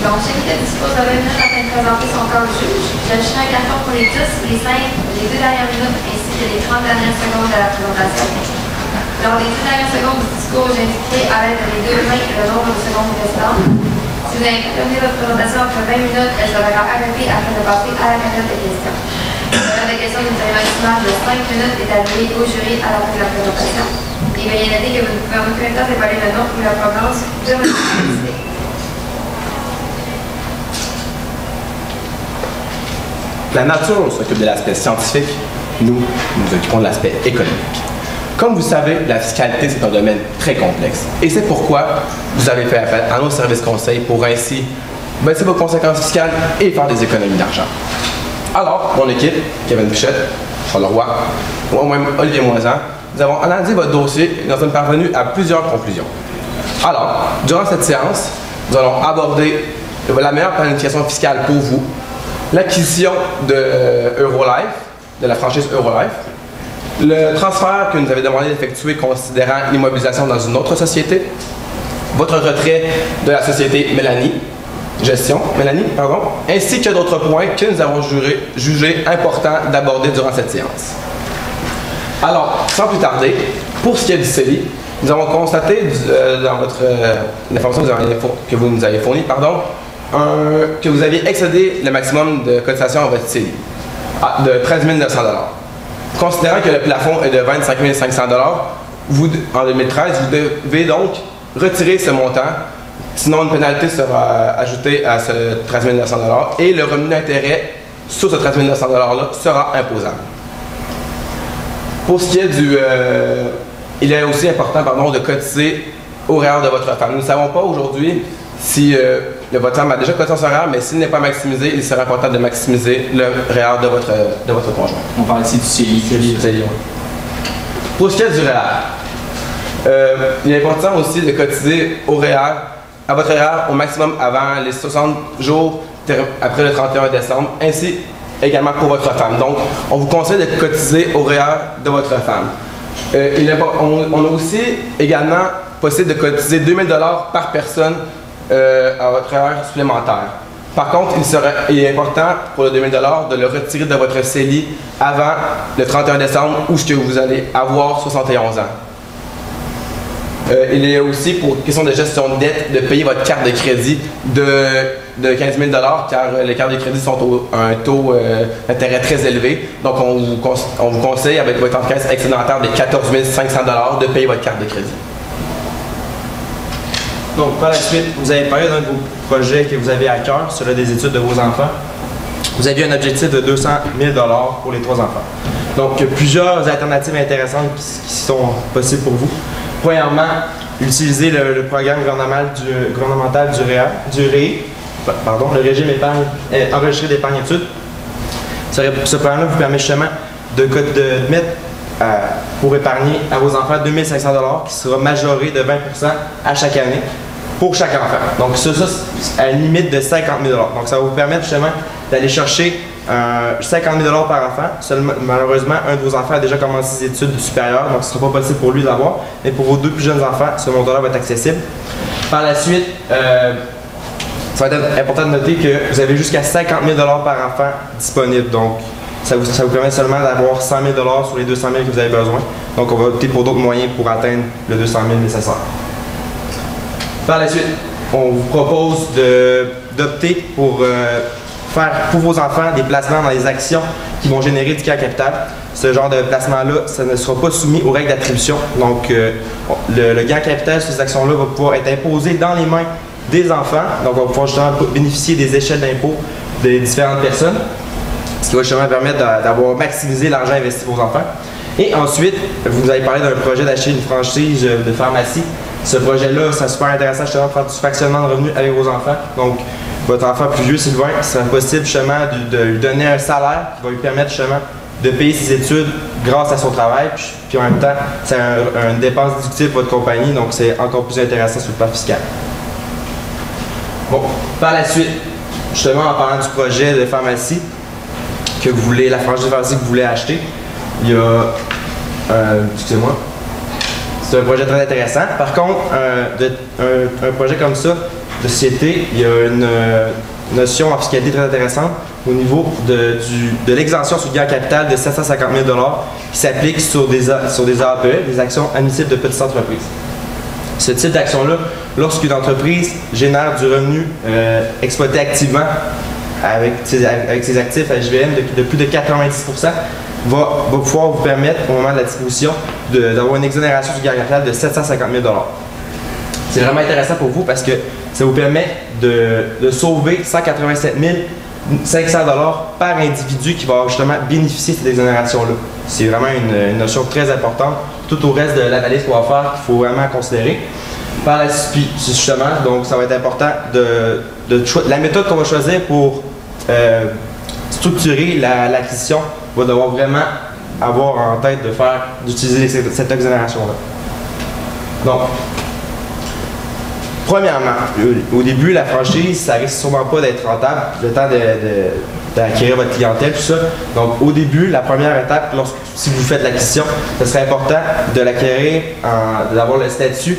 Donc, celui qui dispose de 20 minutes afin de présenter son cas au juge. J'ajouterai un carton pour les 10, les 5, les 2 dernières minutes ainsi que les 30 dernières secondes de la présentation. Lors des 10 dernières secondes du discours, j'indiquerai à l'aide des 2 mains le nombre de secondes restantes. Si vous avez terminé votre présentation après 20 minutes, elle sera arrêtée afin de passer à la période de questions. La période de questions d'une durée maximale de 5 minutes est allouée au jury à la fin de la présentation. Et veuillez noter que vous ne pouvez en aucun temps dévoiler le nom ou la provenance de votre université. La nature s'occupe de l'aspect scientifique, nous occupons de l'aspect économique. Comme vous savez, la fiscalité, c'est un domaine très complexe. Et c'est pourquoi vous avez fait appel à nos services conseils pour ainsi baisser vos conséquences fiscales et faire des économies d'argent. Alors, mon équipe, Kevin Pichette, Charles Roy, moi-même Olivier Moisan, nous avons analysé votre dossier et nous sommes parvenus à plusieurs conclusions. Alors, durant cette séance, nous allons aborder la meilleure planification fiscale pour vous, l'acquisition de Eurolife, de la franchise Eurolife, le transfert que nous avez demandé d'effectuer considérant l'immobilisation dans une autre société, votre retrait de la société Mélanie, ainsi que d'autres points que nous avons jugé importants d'aborder durant cette séance. Alors, sans plus tarder, pour ce qui est du CELI, nous avons constaté dans votre l'information que vous nous avez fournie, que vous aviez excédé le maximum de cotisation à votre CELI, de 13 900 $. Considérant que le plafond est de 25 500 $, vous, en 2013, vous devez donc retirer ce montant, sinon une pénalité sera ajoutée à ce 13 900 $ et le revenu d'intérêt sur ce 13 900 $-là sera imposable. Pour ce qui est du... il est aussi important de cotiser au REER de votre femme. Nous ne savons pas aujourd'hui si votre femme a déjà cotisé son REER, mais s'il n'est pas maximisé, il sera important de maximiser le REER de votre conjoint. On parle ici du CELI. Pour ce qui est du REER, il est important aussi de cotiser au REER, à votre REER au maximum avant les 60 jours après le 31 décembre, ainsi également pour votre femme. Donc, on vous conseille de cotiser au REER de votre femme. On a aussi également possible de cotiser 2 000 $ par personne à votre REER supplémentaire. Par contre, il est important pour le 2 000 $ de le retirer de votre CELI avant le 31 décembre où vous allez avoir 71 ans. Il est aussi pour question de gestion de dette de payer votre carte de crédit de 15 000 $ car les cartes de crédit sont à un taux d'intérêt très élevé. Donc on vous conseille avec votre encaisse excédentaire de 14 500 $ de payer votre carte de crédit. Donc par la suite, vous avez parlé d'un de vos projets que vous avez à cœur, celui des études de vos enfants. Vous aviez un objectif de 200 000 $ pour les 3 enfants. Donc plusieurs alternatives intéressantes qui sont possibles pour vous. Premièrement, utiliser le programme gouvernemental du le régime enregistré d'épargne études. Ce programme-là vous permet justement de mettre pour épargner à vos enfants 2 500 $ qui sera majoré de 20% à chaque année pour chaque enfant. Donc ça c'est à une limite de 50 000 $. Donc ça va vous permettre justement d'aller chercher 50 000 $ par enfant. Malheureusement, un de vos enfants a déjà commencé ses études supérieures, donc ce ne sera pas possible pour lui d'avoir. Mais pour vos 2 plus jeunes enfants, ce montant-là va être accessible. Par la suite, ça va être important de noter que vous avez jusqu'à 50 000 $ par enfant disponible. Donc, ça vous permet seulement d'avoir 100 000 $ sur les 200 000 que vous avez besoin. Donc, on va opter pour d'autres moyens pour atteindre le 200 000 nécessaire. Par la suite, on vous propose d'opter pour faire pour vos enfants des placements dans les actions qui vont générer du gain capital. Ce genre de placement-là, ça ne sera pas soumis aux règles d'attribution. Donc, le gain capital sur ces actions-là va pouvoir être imposé dans les mains des enfants. Donc, on va pouvoir justement bénéficier des échelles d'impôt des différentes personnes, ce qui va justement permettre d'avoir maximisé l'argent investi pour vos enfants. Et ensuite, vous avez parlé d'un projet d'acheter une franchise de pharmacie. Ce projet-là, c'est super intéressant justement de faire du fractionnement de revenus avec vos enfants. Donc, votre enfant plus vieux, Sylvain, c'est possible justement de lui donner un salaire qui va lui permettre justement de payer ses études grâce à son travail, puis en même temps, c'est une dépense déductible pour votre compagnie, donc c'est encore plus intéressant sur le plan fiscal. Bon, par la suite, justement en parlant du projet de pharmacie que vous voulez, la franchise de pharmacie que vous voulez acheter, il y a, excusez-moi, c'est un projet très intéressant. Par contre, un projet comme ça, de société, il y a une notion en fiscalité très intéressante au niveau de l'exemption sur le gain en capital de 750 000 qui s'applique sur des APE, des actions admissibles de petites entreprises. Ce type d'action-là, lorsqu'une entreprise génère du revenu exploité activement avec ses actifs HVM de plus de 90%, va pouvoir vous permettre, au moment de la distribution, d'avoir une exonération du gain en capital de 750 000 $. C'est vraiment intéressant pour vous parce que ça vous permet de sauver 187 500 $ par individu qui va justement bénéficier de cette exonération-là. C'est vraiment une notion très importante. Tout au reste de l'analyse qu'on va faire, qu'il faut vraiment considérer. Par la suite, justement, donc ça va être important la méthode qu'on va choisir pour structurer l'acquisition va devoir vraiment avoir en tête d'utiliser cette exonération-là. Donc, premièrement, au début, la franchise, ça risque sûrement pas d'être rentable, le temps d'acquérir votre clientèle, tout ça. Donc, au début, la première étape, si vous faites l'acquisition, ce serait important de l'acquérir, d'avoir le statut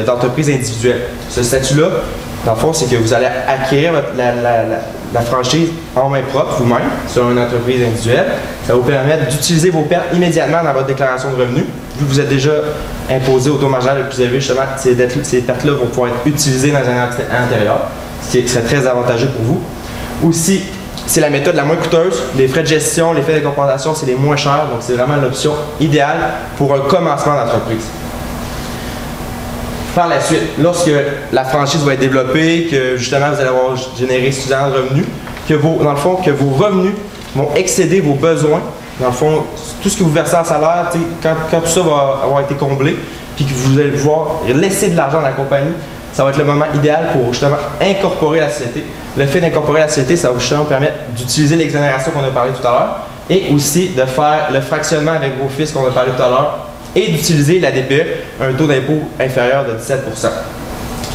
d'entreprise individuelle. Ce statut-là, dans le fond, c'est que vous allez acquérir la franchise en main propre, vous-même, sur une entreprise individuelle. Ça va vous permettre d'utiliser vos pertes immédiatement dans votre déclaration de revenus. Vu que vous êtes déjà imposé au taux marginal le plus élevé, justement, ces pertes-là vont pouvoir être utilisées dans un entité antérieur, ce qui serait très avantageux pour vous. Aussi, c'est la méthode la moins coûteuse. Les frais de gestion, les frais de compensation, c'est les moins chers. Donc, c'est vraiment l'option idéale pour un commencement d'entreprise. Par la suite, lorsque la franchise va être développée, que justement vous allez avoir généré suffisamment de revenus, que vos revenus vont excéder vos besoins, dans le fond, tout ce que vous versez en salaire, quand tout ça va avoir été comblé, puis que vous allez pouvoir laisser de l'argent dans la compagnie, ça va être le moment idéal pour justement incorporer la société. Le fait d'incorporer la société, ça va justement permettre d'utiliser l'exonération qu'on a parlé tout à l'heure et aussi de faire le fractionnement avec vos fils qu'on a parlé tout à l'heure et d'utiliser la DPE, un taux d'impôt inférieur de 17%.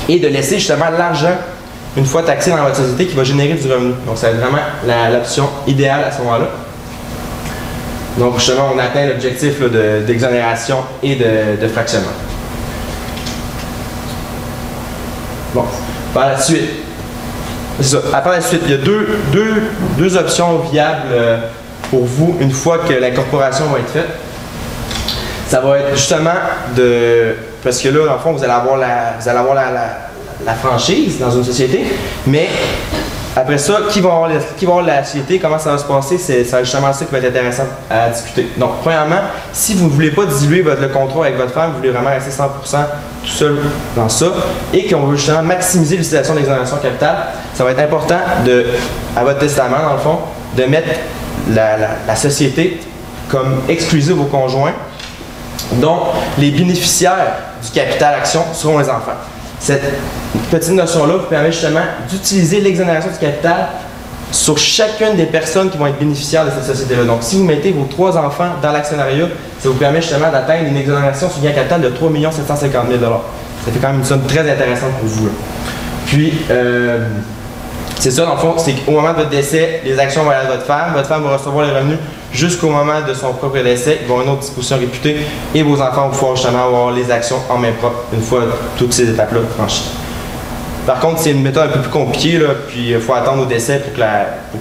Et de laisser justement l'argent, une fois taxé dans votre société, qui va générer du revenu. Donc, ça va être vraiment l'option idéale à ce moment-là. Donc, justement, on atteint l'objectif d'exonération et de fractionnement. Bon, par la suite, c'est ça. Par la suite, il y a deux options viables pour vous une fois que l'incorporation va être faite. Ça va être justement parce que là, dans le fond, vous allez avoir la franchise dans une société, mais après ça, qui va avoir la société, comment ça va se passer, c'est justement ça qui va être intéressant à discuter. Donc, premièrement, si vous ne voulez pas diluer le contrat avec votre femme, vous voulez vraiment rester 100% tout seul dans ça, et qu'on veut justement maximiser l'utilisation de l'exonération capitale, ça va être important à votre testament, dans le fond, de mettre la société comme exclusive au conjoint, dont les bénéficiaires du capital action seront les enfants. Cette petite notion-là vous permet justement d'utiliser l'exonération du capital sur chacune des personnes qui vont être bénéficiaires de cette société-là. Donc, si vous mettez vos 3 enfants dans l'actionnariat, ça vous permet justement d'atteindre une exonération sur gain capital de 3 750 000 $. Ça fait quand même une somme très intéressante pour vous. Là. Puis, c'est ça, dans le fond, c'est qu'au moment de votre décès, les actions vont aller à votre femme va recevoir les revenus jusqu'au moment de son propre décès. Ils vont avoir une autre disposition réputée et vos enfants vont pouvoir justement avoir les actions en main propre une fois toutes ces étapes-là franchies. Par contre, c'est une méthode un peu plus compliquée, là, puis il faut attendre au décès pour que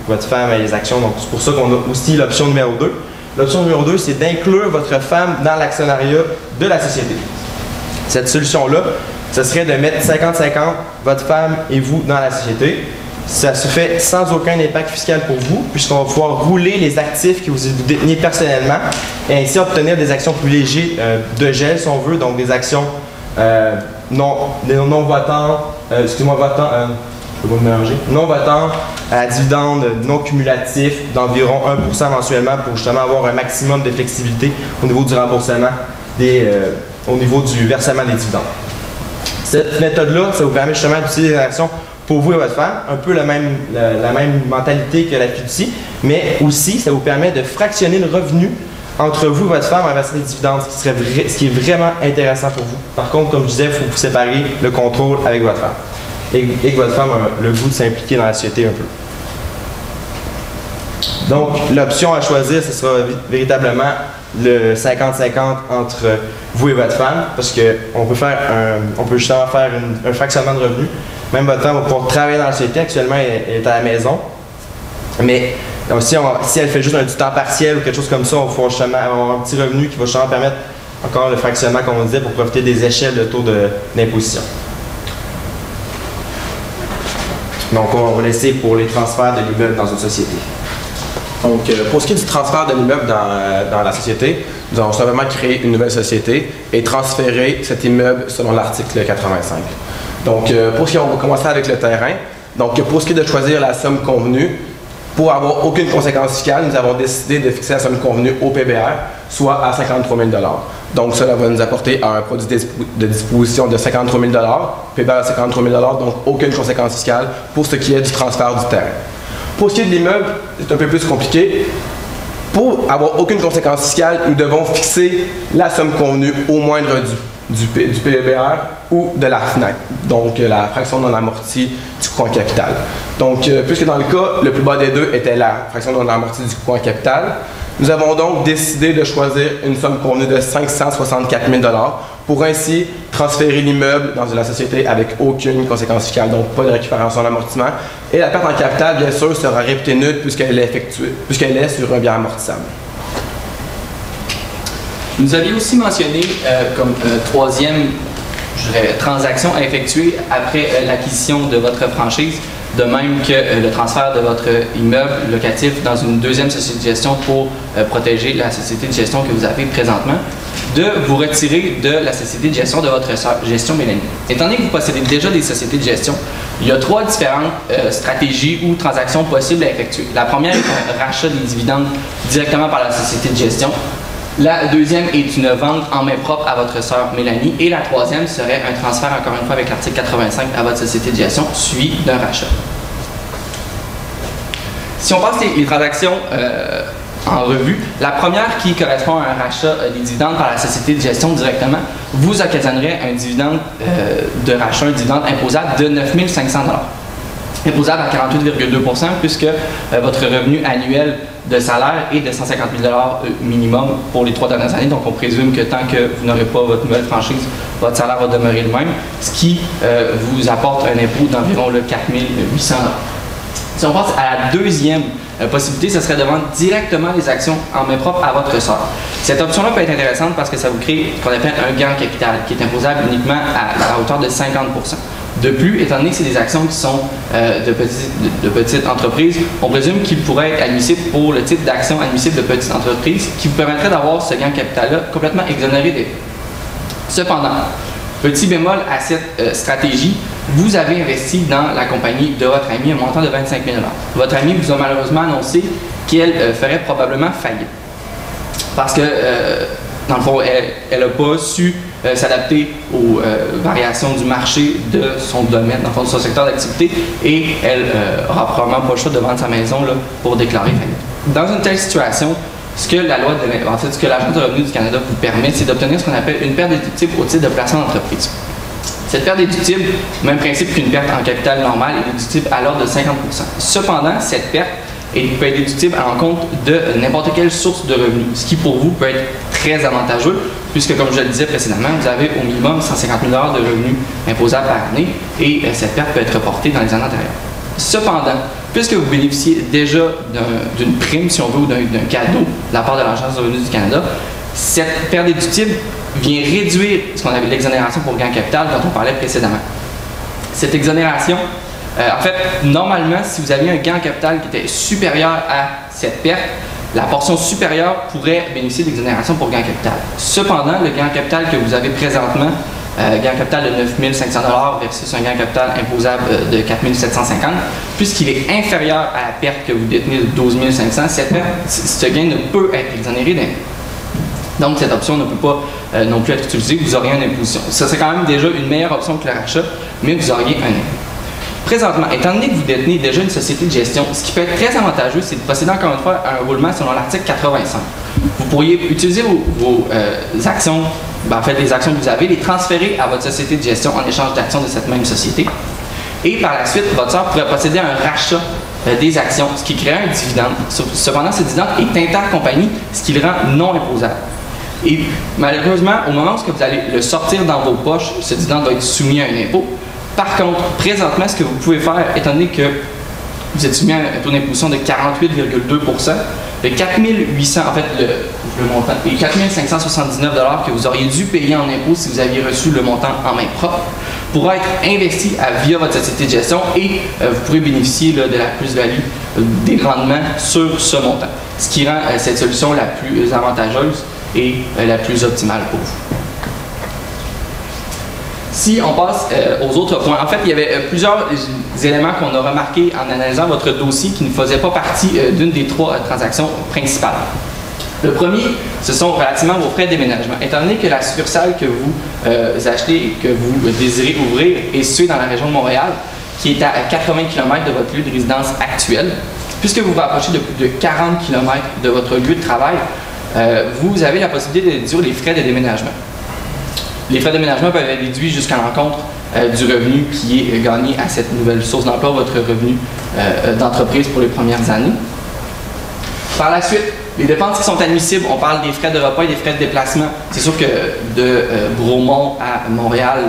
votre femme ait les actions. Donc, c'est pour ça qu'on a aussi l'option numéro 2. L'option numéro 2, c'est d'inclure votre femme dans l'actionnariat de la société. Cette solution-là, ce serait de mettre 50-50, votre femme et vous, dans la société. Ça se fait sans aucun impact fiscal pour vous, puisqu'on va pouvoir rouler les actifs que vous détenez personnellement et ainsi obtenir des actions privilégiées de gel, si on veut, donc des actions non votantes, non votantes à dividendes non cumulatifs d'environ 1% mensuellement pour justement avoir un maximum de flexibilité au niveau du remboursement, au niveau du versement des dividendes. Cette méthode-là, ça vous permet justement d'utiliser des actions pour vous et votre femme, un peu la même mentalité que la fiducie, mais aussi ça vous permet de fractionner le revenu entre vous et votre femme en versant des dividendes, ce qui est vraiment intéressant pour vous. Par contre, comme je disais, il faut vous séparer le contrôle avec votre femme et que votre femme a le goût de s'impliquer dans la société un peu. Donc, l'option à choisir, ce sera véritablement le 50-50 entre vous et votre femme, parce qu'on peut justement faire un fractionnement de revenus. Même votre femme va pouvoir travailler dans la société. Actuellement, elle est à la maison. Mais si elle fait juste un du temps partiel ou quelque chose comme ça, on va justement avoir un petit revenu qui va justement permettre encore le fractionnement, comme on disait, pour profiter des échelles de taux d'imposition. Donc, on va laisser pour les transferts de l'immeuble dans une société. Donc, pour ce qui est du transfert de l'immeuble dans la société, nous allons simplement créer une nouvelle société et transférer cet immeuble selon l'article 85. Donc, pour ce qui est, on va commencer avec le terrain. Donc, pour ce qui est de choisir la somme convenue, pour avoir aucune conséquence fiscale, nous avons décidé de fixer la somme convenue au PBR, soit à 53 000 $. Donc, cela va nous apporter un produit de disposition de 53 000 $, PBR à 53 000 $, donc aucune conséquence fiscale pour ce qui est du transfert du terrain. Pour ce qui est de l'immeuble, c'est un peu plus compliqué. Pour avoir aucune conséquence fiscale, nous devons fixer la somme convenue au moindre du PBR ou de la FNAC, donc la fraction non amortie du coût en capital. Donc, puisque dans le cas, le plus bas des deux était la fraction non amortie du coût en capital, nous avons donc décidé de choisir une somme convenue de 564 000 $, pour ainsi transférer l'immeuble dans la société avec aucune conséquence fiscale, donc pas de récupération d'amortissement. Et la perte en capital, bien sûr, sera réputée nulle puisqu'elle est sur un bien amortissable. Vous aviez aussi mentionné comme troisième transaction à effectuer après l'acquisition de votre franchise, de même que le transfert de votre immeuble locatif dans une deuxième société de gestion pour protéger la société de gestion que vous avez présentement, de vous retirer de la société de gestion de votre sœur Gestion Mélanie. Étant donné que vous possédez déjà des sociétés de gestion, il y a trois différentes stratégies ou transactions possibles à effectuer. La première est un rachat des dividendes directement par la société de gestion. La deuxième est une vente en main propre à votre sœur Mélanie. Et la troisième serait un transfert, encore une fois, avec l'article 85 à votre société de gestion, suivi d'un rachat. Si on passe les transactions en revue, la première qui correspond à un rachat des dividendes par la société de gestion directement, vous occasionnerait un dividende de rachat, un dividende imposable de 9 500 $. Imposable à 48,2 % puisque votre revenu annuel de salaire est de 150 000 $ minimum pour les 3 dernières années. Donc, on présume que tant que vous n'aurez pas votre nouvelle franchise, votre salaire va demeurer le même, ce qui vous apporte un impôt d'environ 4 800 $. Si on passe à la deuxième possibilité, ce serait de vendre directement les actions en main propre à votre sœur. Cette option-là peut être intéressante parce que ça vous crée ce qu'on appelle un gain en capital qui est imposable uniquement à la hauteur de 50 %. De plus, étant donné que c'est des actions qui sont de petites entreprises, on présume qu'ils pourraient être admissibles pour le type d'action admissible de petites entreprises qui vous permettrait d'avoir ce gain en capital-là complètement exonéré des frais. Cependant, petit bémol à cette stratégie, vous avez investi dans la compagnie de votre amie un montant de 25 000 $. Votre amie vous a malheureusement annoncé qu'elle ferait probablement faillite. Parce que, dans le fond, elle n'a pas su s'adapter aux variations du marché de son domaine, dans le fond, de son secteur d'activité, et elle aura probablement pas le choix de vendre sa maison là, pour déclarer faillite. Dans une telle situation, ce que la loi ce que l'Agence de revenus du Canada vous permet, c'est d'obtenir ce qu'on appelle une perte déductible au titre de placement d'entreprise. Cette perte déductible, même principe qu'une perte en capital normale, est déductible à l'ordre de 50 %. Cependant, cette perte peut être déductible à l'encontre de n'importe quelle source de revenus, ce qui pour vous peut être très avantageux, puisque comme je le disais précédemment, vous avez au minimum 150 000 $ de revenus imposables par année, et cette perte peut être reportée dans les années antérieures. Cependant, puisque vous bénéficiez déjà d'une prime, si on veut, ou d'un cadeau de la part de l'Agence de revenus du Canada, cette perte déductible vient réduire ce qu'on appelle l'exonération pour gain en capital dont on parlait précédemment. Cette exonération, en fait, normalement, si vous aviez un gain en capital qui était supérieur à cette perte, la portion supérieure pourrait bénéficier d'exonération pour gain en capital. Cependant, le gain en capital que vous avez présentement, gain en capital de 9 500 $ versus un gain en capital imposable de 4 750 $, puisqu'il est inférieur à la perte que vous détenez de 12 500 $, ce gain ne peut être exonéré d'impôt. Donc, cette option ne peut pas non plus être utilisée, vous auriez une imposition. Ce serait quand même déjà une meilleure option que le rachat, mais vous auriez un impôt. Présentement, étant donné que vous détenez déjà une société de gestion, ce qui peut être très avantageux, c'est de procéder encore une fois à un roulement selon l'article 85. Vous pourriez utiliser vos actions, en fait les actions que vous avez, les transférer à votre société de gestion en échange d'actions de cette même société. Et par la suite, votre sœur pourrait procéder à un rachat des actions, ce qui crée un dividende. Cependant, ce dividende est intercompagnie, ce qui le rend non imposable. Et malheureusement, au moment où vous allez le sortir dans vos poches, ce dividende va être soumis à un impôt. Par contre, présentement, ce que vous pouvez faire, étant donné que vous êtes soumis à un taux d'imposition de 48,2 le 4800, en fait, le montant, les 4579 $ que vous auriez dû payer en impôt si vous aviez reçu le montant en main propre, pourra être investi via votre société de gestion et vous pourrez bénéficier là, de la plus-value des rendements sur ce montant, ce qui rend cette solution la plus avantageuse et la plus optimale pour vous. Si on passe aux autres points, en fait, il y avait plusieurs éléments qu'on a remarqués en analysant votre dossier qui ne faisaient pas partie d'une des trois transactions principales. Le premier, ce sont relativement vos frais de déménagement. Étant donné que la succursale que vous achetez et que vous désirez ouvrir est située dans la région de Montréal, qui est à 80 km de votre lieu de résidence actuel, puisque vous vous rapprochez de plus de 40 km de votre lieu de travail, vous avez la possibilité de déduire les frais de déménagement. Les frais de déménagement peuvent être déduits jusqu'à l'encontre du revenu qui est gagné à cette nouvelle source d'emploi, votre revenu d'entreprise pour les premières années. Par la suite, les dépenses qui sont admissibles, on parle des frais de repas et des frais de déplacement. C'est sûr que de Bromont à Montréal,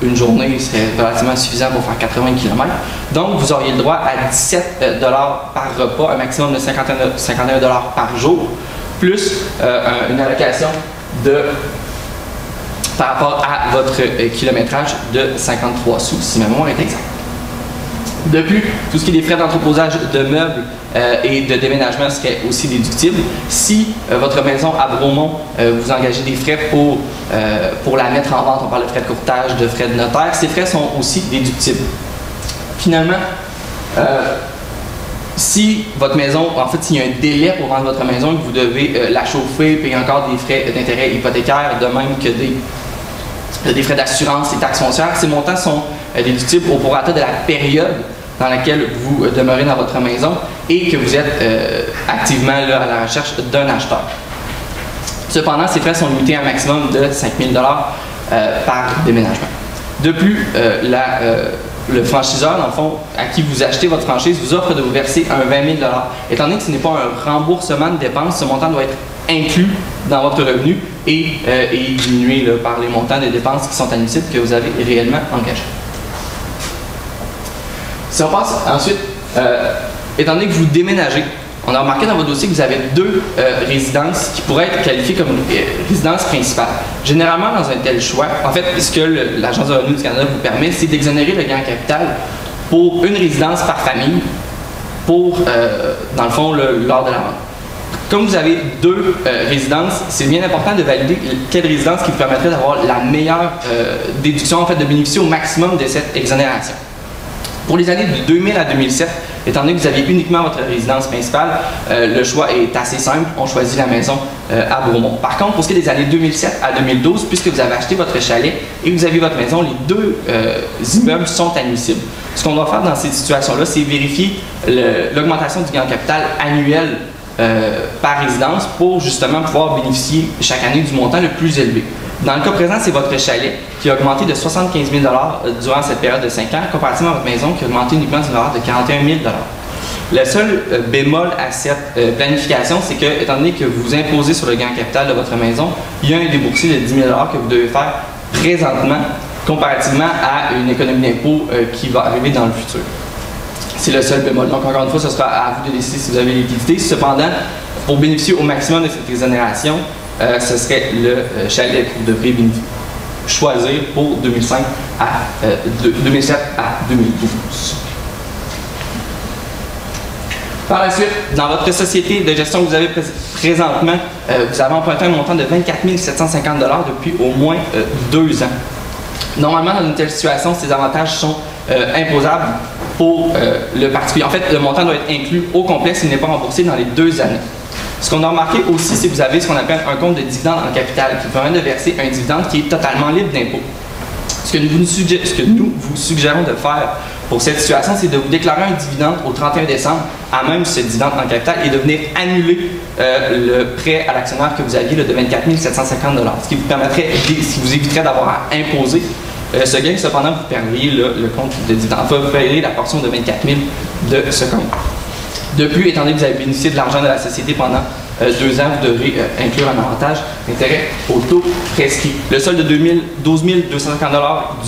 une journée serait relativement suffisant pour faire 80 km. Donc, vous auriez le droit à 17 $ par repas, un maximum de 51 $ par jour, plus une allocation par rapport à votre kilométrage de 53 sous, si ma mémoire est exacte. De plus, tout ce qui est des frais d'entreposage de meubles et de déménagement serait aussi déductible. Si votre maison à Bromont, vous engagez des frais pour la mettre en vente, on parle de frais de courtage, de frais de notaire, ces frais sont aussi déductibles. Finalement, si votre maison, en fait, s'il y a un délai pour vendre votre maison et que vous devez la chauffer, payer encore des frais d'intérêt hypothécaire, de même que des frais d'assurance, des taxes foncières, ces montants sont déductibles au prorata de la période dans laquelle vous demeurez dans votre maison et que vous êtes activement là, à la recherche d'un acheteur. Cependant, ces frais sont limités à un maximum de 5 000 $ par déménagement. De plus, le franchiseur, dans le fond, à qui vous achetez votre franchise, vous offre de vous verser un 20 000 $. Étant donné que ce n'est pas un remboursement de dépenses, ce montant doit être inclus dans votre revenu et diminué là, par les montants de dépenses qui sont admissibles que vous avez réellement engagés. Si on passe ensuite, étant donné que vous déménagez, on a remarqué dans votre dossier que vous avez deux résidences qui pourraient être qualifiées comme résidence principale. Généralement, dans un tel choix, en fait, ce que l'Agence de revenus du Canada vous permet, c'est d'exonérer le gain en capital pour une résidence par famille pour, dans le fond, lors de la vente. Comme vous avez deux résidences, c'est bien important de valider quelle résidence qui vous permettrait d'avoir la meilleure déduction, en fait, de bénéficier au maximum de cette exonération. Pour les années de 2000 à 2007, étant donné que vous aviez uniquement votre résidence principale, le choix est assez simple, on choisit la maison à Bromont. Par contre, pour ce qui est des années 2007 à 2012, puisque vous avez acheté votre chalet et que vous avez votre maison, les deux immeubles sont admissibles. Ce qu'on doit faire dans ces situations-là, c'est vérifier l'augmentation du gain en capital annuel par résidence pour justement pouvoir bénéficier chaque année du montant le plus élevé. Dans le cas présent, c'est votre chalet qui a augmenté de 75 000 $ durant cette période de 5 ans, comparativement à votre maison qui a augmenté uniquement d'une valeur de 41 000 $. Le seul bémol à cette planification, c'est que, étant donné que vous imposez sur le gain en capital de votre maison, il y a un déboursé de 10 000 $ que vous devez faire présentement, comparativement à une économie d'impôt qui va arriver dans le futur. C'est le seul bémol. Donc, encore une fois, ce sera à vous de décider si vous avez les liquidités. Cependant, pour bénéficier au maximum de cette exonération, ce serait le chalet que vous devrez choisir pour 2007 à 2012. Par la suite, dans votre société de gestion que vous avez présentement, vous avez emprunté un montant de 24 750 $ depuis au moins 2 ans. Normalement, dans une telle situation, ces avantages sont imposables pour le particulier. En fait, le montant doit être inclus au complet s'il n'est pas remboursé dans les 2 années. Ce qu'on a remarqué aussi, c'est que vous avez ce qu'on appelle un compte de dividende en capital qui permet de verser un dividende qui est totalement libre d'impôt. Ce que nous vous suggérons de faire pour cette situation, c'est de vous déclarer un dividende au 31 décembre, à même ce dividende en capital, et de venir annuler le prêt à l'actionnaire que vous aviez là, de 24 750 $, ce qui vous permettrait, ce qui vous éviterait d'avoir à imposer ce gain. Cependant, vous perdriez le compte de dividende. Enfin, vous payeriez la portion de 24 000 de ce compte. De plus, étant donné que vous avez bénéficié de l'argent de la société pendant 2 ans, vous devrez inclure un avantage d'intérêt au taux prescrit. Le solde de 12 250 $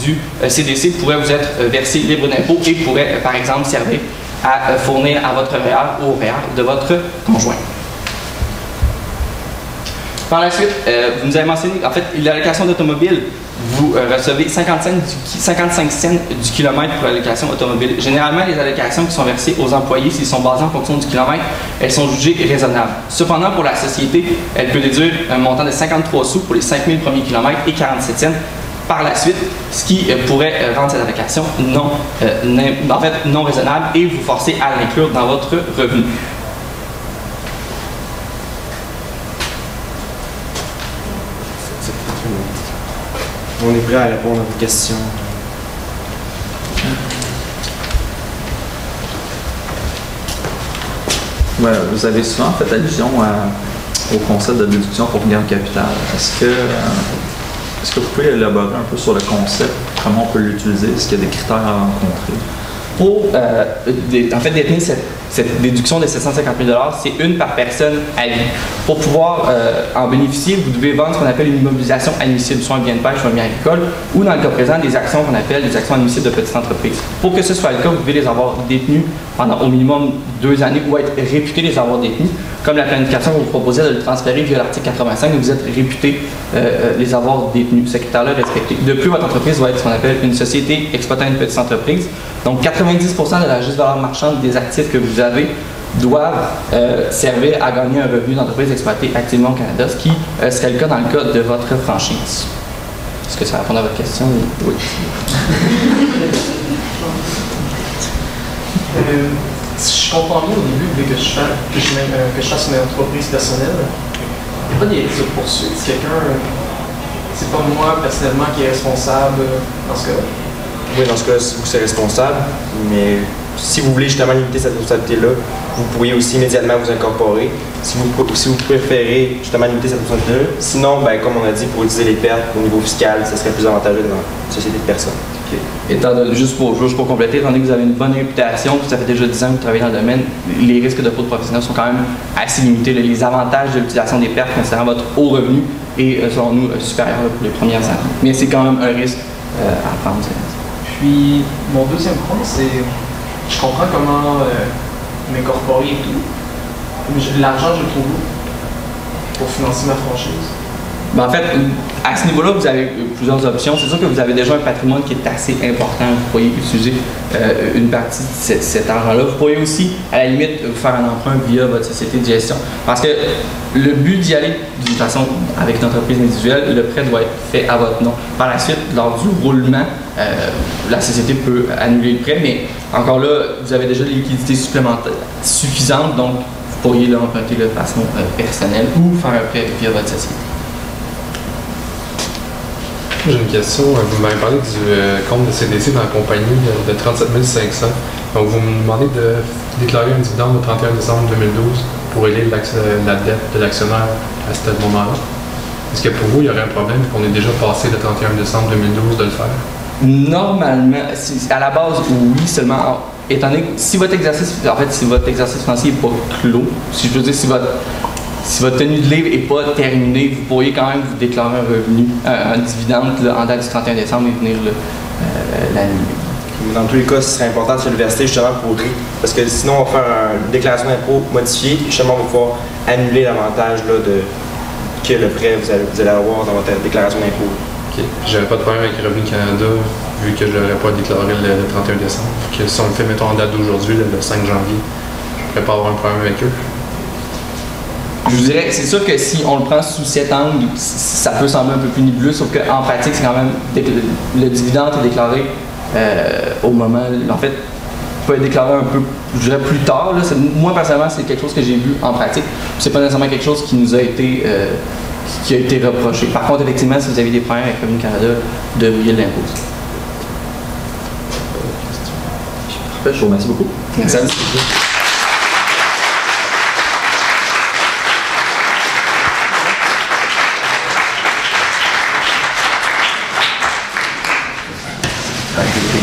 du CDC pourrait vous être versé libre d'impôt et pourrait, par exemple, servir à fournir à votre REER ou au REER de votre conjoint. Par la suite, vous nous avez mentionné, en fait, l'allocation d'automobile, vous recevez 55 cents du kilomètre pour l'allocation automobile. Généralement, les allocations qui sont versées aux employés, s'ils sont basés en fonction du kilomètre, elles sont jugées raisonnables. Cependant, pour la société, elle peut déduire un montant de 53 sous pour les 5 000 premiers kilomètres et 47 cents par la suite, ce qui pourrait rendre cette allocation non raisonnable et vous forcer à l'inclure dans votre revenu. On est prêt à répondre à vos questions. Ouais, vous avez souvent fait allusion au concept de déduction pour gain de capital. Est-ce que vous pouvez élaborer un peu sur le concept, comment on peut l'utiliser, est-ce qu'il y a des critères à rencontrer? Pour en fait, détenir cette déduction de 750 000 $, c'est une par personne à vie. Pour pouvoir en bénéficier, vous devez vendre ce qu'on appelle une immobilisation admissible, soit un bien de pêche, soit un bien agricole, ou dans le cas présent, des actions qu'on appelle des actions admissibles de petites entreprises. Pour que ce soit le cas, vous devez les avoir détenues pendant au minimum 2 années ou être réputé les avoir détenues. Comme la planification que vous proposez de le transférer via l'article 85, vous êtes réputé les avoir détenus. Ce critère-là respecté. De plus, votre entreprise va être ce qu'on appelle une société exploitant une petite entreprise. Donc, 90% de la juste valeur marchande des actifs que vous avez doivent servir à gagner un revenu d'entreprise exploitée activement au Canada, ce qui serait le cas dans le cas de votre franchise. Est-ce que ça répond à votre question? Oui. Si je comprends bien, au début, vu que je fasse une entreprise personnelle, il n'y a pas des risques de poursuite. Si quelqu'un, c'est pas moi personnellement qui est responsable dans ce cas-là. Oui, dans ce cas-là, vous serez responsable, mais si vous voulez justement limiter cette responsabilité-là, vous pourriez aussi immédiatement vous incorporer. Si vous préférez justement limiter cette responsabilité-là, sinon, ben, comme on a dit, pour utiliser les pertes au niveau fiscal, ça serait plus avantageux dans une société de personnes. Okay. Juste pour compléter, étant donné que vous avez une bonne réputation, que ça fait déjà 10 ans que vous travaillez dans le domaine, les risques de fraude professionnelle sont quand même assez limités. Les avantages de l'utilisation des pertes considérant votre haut revenu est, selon nous, supérieur pour les premières années. Mais c'est quand même un risque à prendre. Puis, mon deuxième point, c'est je comprends comment m'incorporer et tout. L'argent, je le trouve où pour financer ma franchise? Ben en fait, à ce niveau-là, vous avez plusieurs options. C'est sûr que vous avez déjà un patrimoine qui est assez important. Vous pourriez utiliser une partie de cet argent-là. Vous pourriez aussi, à la limite, faire un emprunt via votre société de gestion. Parce que le but d'y aller d'une façon avec une entreprise individuelle, le prêt doit être fait à votre nom. Par la suite, lors du roulement, la société peut annuler le prêt, mais encore là, vous avez déjà des liquidités supplémentaires suffisantes, donc vous pourriez l'emprunter de façon personnelle ou faire un prêt via votre société. J'ai une question. Vous m'avez parlé du compte de CDC dans la compagnie de 37 500. Donc, vous me demandez de déclarer un dividende au 31 décembre 2012 pour élire la dette de l'actionnaire à ce moment-là. Est-ce que pour vous, il y aurait un problème qu'on ait déjà passé le 31 décembre 2012 de le faire? Normalement, à la base, oui, seulement étant donné que si votre exercice financier n'est pas clos, si je veux dire, si votre tenue de livre n'est pas terminée, vous pourriez quand même vous déclarer un revenu, un dividende là, en date du 31 décembre et venir l'annuler. Dans tous les cas, ce serait important de se le verser justement parce que sinon, on va faire une déclaration d'impôt modifiée et justement, on va pouvoir annuler l'avantage que le prêt vous allez avoir dans votre déclaration d'impôt. OK. J'aurais pas de problème avec Revenu Canada vu que je ne l'aurais pas déclaré le 31 décembre. Que si on le fait, mettons, en date d'aujourd'hui, le 5 janvier, je ne pourrais pas avoir un problème avec eux. Je vous dirais, c'est sûr que si on le prend sous cet angle, ça peut sembler un peu plus nébuleux, sauf qu'en pratique, c'est quand même le dividende est déclaré au moment, en fait, peut être déclaré un peu, je dirais plus tard. Là. Moi, personnellement, c'est quelque chose que j'ai vu en pratique. C'est pas nécessairement quelque chose qui nous a été, qui a été reproché. Par contre, effectivement, si vous avez des problèmes avec Revenu Canada, vous devriez l'imposer. Parfait, je vous remercie beaucoup. Merci à vous. Activité.